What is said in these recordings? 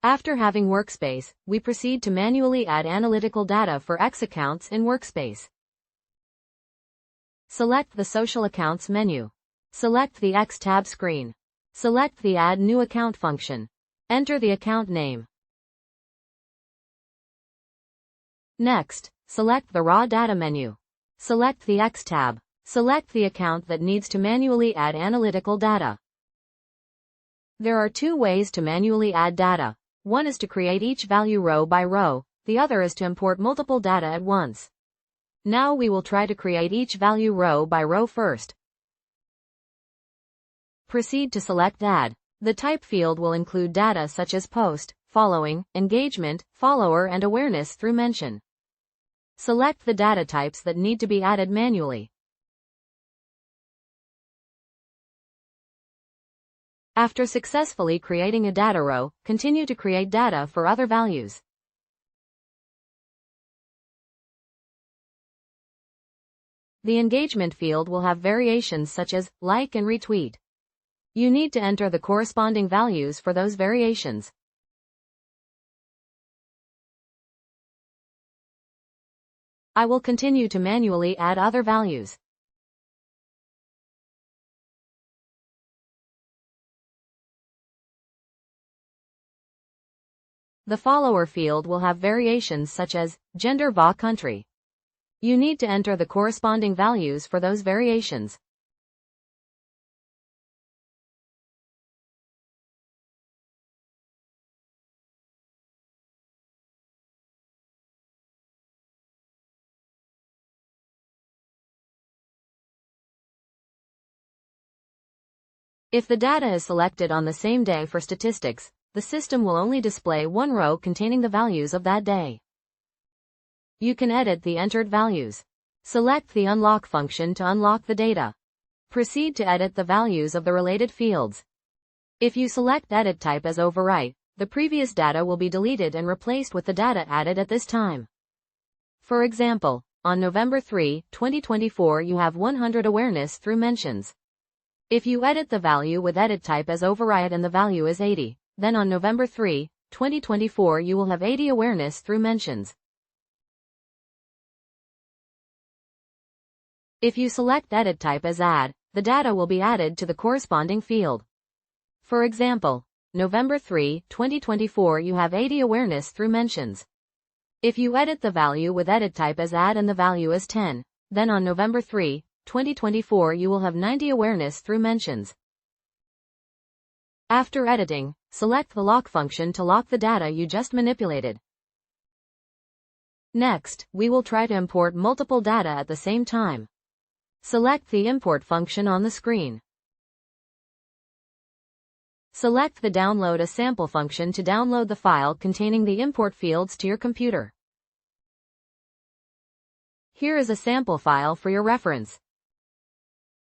After having Workspace, we proceed to manually add analytical data for X accounts in Workspace. Select the Social Accounts menu. Select the X tab screen. Select the Add New Account function. Enter the account name. Next, select the Raw Data menu. Select the X tab. Select the account that needs to manually add analytical data. There are two ways to manually add data. One is to create each value row by row, the other is to import multiple data at once. Now we will try to create each value row by row first. Proceed to select Add. The type field will include data such as post, following, engagement, follower and awareness through mention. Select the data types that need to be added manually. After successfully creating a data row, continue to create data for other values. The engagement field will have variations such as like and retweet. You need to enter the corresponding values for those variations. I will continue to manually add other values. The follower field will have variations such as gender, va, country. You need to enter the corresponding values for those variations. If the data is selected on the same day for statistics, the system will only display one row containing the values of that day. You can edit the entered values. Select the Unlock function to unlock the data. Proceed to edit the values of the related fields. If you select Edit Type as Overwrite, the previous data will be deleted and replaced with the data added at this time. For example, on November 3, 2024 you have 100 awareness through mentions. If you edit the value with Edit Type as Overwrite and the value is 80, then on November 3, 2024 you will have 80 awareness through mentions. If you select Edit Type as Add, the data will be added to the corresponding field. For example, November 3, 2024 you have 80 awareness through mentions. If you edit the value with Edit Type as Add and the value is 10, then on November 3, 2024 you will have 90 awareness through mentions. After editing, select the Lock function to lock the data you just manipulated. Next, we will try to import multiple data at the same time. Select the Import function on the screen. Select the Download a Sample function to download the file containing the import fields to your computer. Here is a sample file for your reference.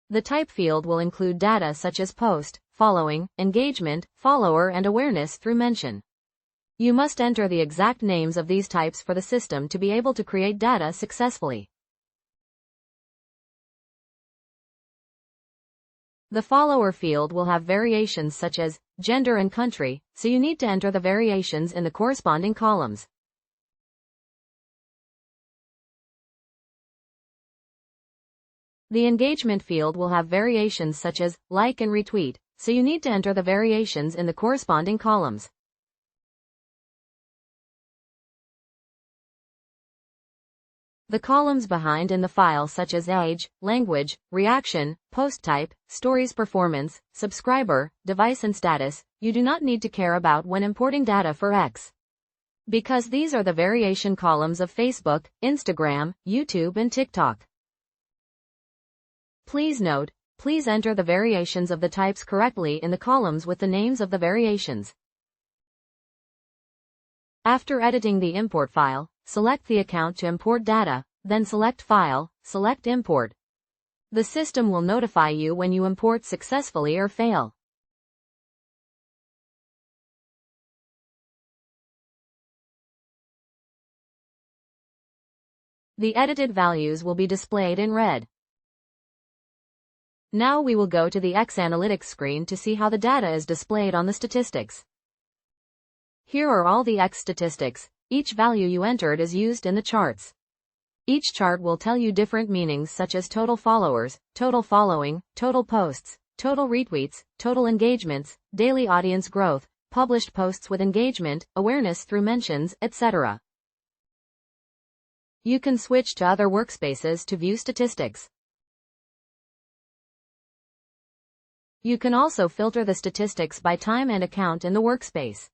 The type field will include data such as post, following, engagement, follower and awareness through mention. You must enter the exact names of these types for the system to be able to create data successfully. The follower field will have variations such as gender and country, so you need to enter the variations in the corresponding columns. The engagement field will have variations such as like and retweet, so you need to enter the variations in the corresponding columns. The columns behind in the file such as age, language, reaction, post type, stories performance, subscriber, device and status, you do not need to care about when importing data for X. Because these are the variation columns of Facebook, Instagram, YouTube and TikTok. Please note, please enter the variations of the types correctly in the columns with the names of the variations. After editing the import file, select the account to import data, then select File, select Import. The system will notify you when you import successfully or fail. The edited values will be displayed in red. Now we will go to the X Analytics screen to see how the data is displayed on the statistics. Here are all the X statistics. Each value you entered is used in the charts. Each chart will tell you different meanings such as total followers, total following, total posts, total retweets, total engagements, daily audience growth, published posts with engagement, awareness through mentions, etc. You can switch to other workspaces to view statistics. You can also filter the statistics by time and account in the workspace.